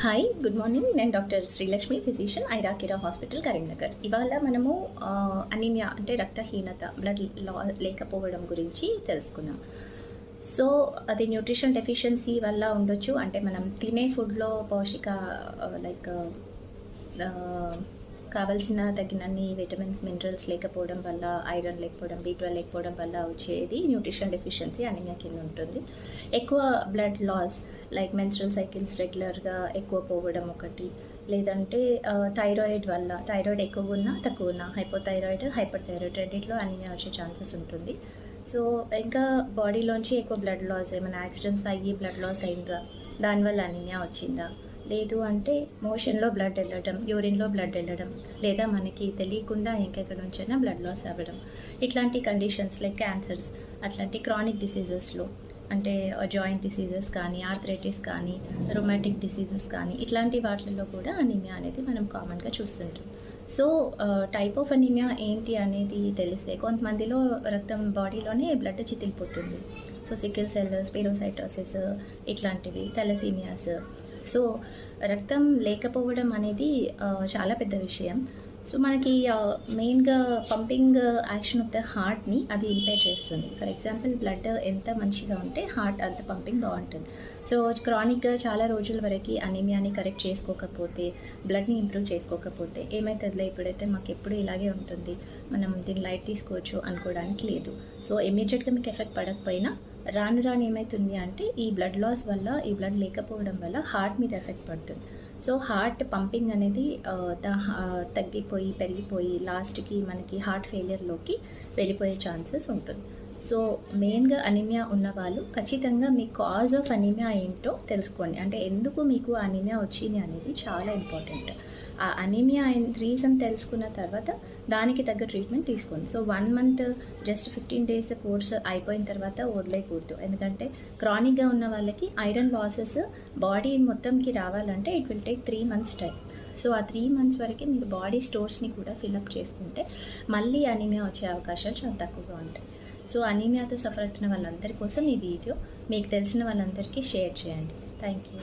Hi, good morning. నేను doctor Srilakshmi, physician, ఐరాకిరా hospital, Karimnagar. ఇవాళ మనము అనీమియా అంటే రక్తహీనత, బ్లడ్ లేకపోవడం గురించి తెలుసుకుందాం. సో అది న్యూట్రిషన్ డెఫిషియన్సీ వల్ల ఉండొచ్చు. అంటే మనం తినే ఫుడ్లో పౌష్టిక లైక్ కావాల్సిన తగినన్ని విటమిన్స్, మినరల్స్ లేకపోవడం వల్ల, ఐరన్ లేకపోవడం, B12 లేకపోవడం వల్ల వచ్చేది న్యూట్రిషన్ డెఫిషియన్సీ అనీమియా కింద ఉంటుంది. ఎక్కువ blood loss like menstrual cycles రెగ్యులర్గా ఎక్కువ పోవడం ఒకటి, లేదంటే థైరాయిడ్ వల్ల, థైరాయిడ్ ఎక్కువ ఉన్నా తక్కువ ఉన్నా, హైపోథైరాయిడ్, హైపర్ థైరాయిడ్ రెండిట్లో అనీమియా వచ్చే ఛాన్సెస్ ఉంటుంది. సో ఇంకా బాడీలోంచి ఎక్కువ బ్లడ్ లాస్, ఏమైనా యాక్సిడెంట్స్ అయ్యి బ్లడ్ లాస్ అయిందా, దానివల్ల అనీమియా వచ్చిందా, లేదు అంటే మోషన్లో బ్లడ్ వెళ్ళడం, యూరిన్లో బ్లడ్ వెళ్ళడం, లేదా మనకి తెలియకుండా ఇంకెక్కడి నుంచైనా బ్లడ్ లాస్ అవ్వడం, ఇట్లాంటి కండిషన్స్ లైక్ క్యాన్సర్స్, అట్లాంటి క్రానిక్ డిసీజెస్లో అంటే జాయింట్ డిసీజెస్ కానీ, ఆర్థరైటిస్ కానీ, రొమాటిక్ డిసీజెస్ కానీ, ఇట్లాంటి వాటిల్లో కూడా అనీమియా అనేది మనం కామన్గా చూస్తుంటాం. సో టైప్ ఆఫ్ అనీమియా ఏంటి అనేది తెలిస్తే, కొంతమందిలో రక్తం బాడీలోనే బ్లడ్ చితికిపోతుంది. సో సికిల్ సెల్, స్పిరోసైటోసిస్, ఇట్లాంటివి, థాలసీమియాస్. సో రక్తం లేకపోవడం అనేది చాలా పెద్ద విషయం. సో మనకి మెయిన్గా పంపింగ్ యాక్షన్ ఆఫ్ ద హార్ట్ని అది ఇంపేర్ చేస్తుంది. ఫర్ ఎగ్జాంపుల్ బ్లడ్ ఎంత మంచిగా ఉంటే హార్ట్ అంత పంపింగ్ బాగుంటుంది. సో క్రానిక్గా చాలా రోజుల వరకు అనీమియాని కరెక్ట్ చేసుకోకపోతే, బ్లడ్ని ఇంప్రూవ్ చేసుకోకపోతే ఏమవుతుందిలే, ఇప్పుడైతే మాకు ఎప్పుడు ఇలాగే ఉంటుంది, మనం దీన్ని లైట్ తీసుకోవచ్చు అనుకోవడానికి లేదు. సో ఇమీడియట్గా మీకు ఎఫెక్ట్ పడకపోయినా రాను రాను ఏమవుతుంది అంటే ఈ బ్లడ్ లాస్ వల్ల, ఈ బ్లడ్ లేకపోవడం వల్ల హార్ట్ మీద ఎఫెక్ట్ పడుతుంది. సో హార్ట్ పంపింగ్ అనేది తగ్గిపోయి, పెరిగిపోయి లాస్ట్కి మనకి హార్ట్ ఫెయిలియర్లోకి వెళ్ళిపోయే ఛాన్సెస్ ఉంటుంది. సో మెయిన్గా అనీమియా ఉన్న వాళ్ళు ఖచ్చితంగా మీ కాజ్ ఆఫ్ అనీమియా ఏంటో తెలుసుకోండి. అంటే ఎందుకు మీకు అనీమియా వచ్చింది అనేది చాలా ఇంపార్టెంట్. ఆ అనీమియా రీజన్ తెలుసుకున్న తర్వాత దానికి తగ్గ ట్రీట్మెంట్ తీసుకోండి. So 1 month just 15 days course అయిపోయిన తర్వాత వదిలేయకూడదు. ఎందుకంటే క్రానిక్గా ఉన్న వాళ్ళకి ఐరన్ లాసెస్ బాడీ మొత్తంకి రావాలంటే it will take 3 months time. So ఆ 3 months వరకు మీరు బాడీ స్టోర్స్ని కూడా ఫిల్అప్ చేసుకుంటే మళ్ళీ అనీమియా వచ్చే అవకాశాలు చాలా తక్కువగా ఉంటాయి. సో అనీమియాతో సఫర్ అవుతున్న వాళ్ళందరి కోసం ఈ వీడియో మీకు తెలిసిన వాళ్ళందరికీ షేర్ చేయండి. Thank you.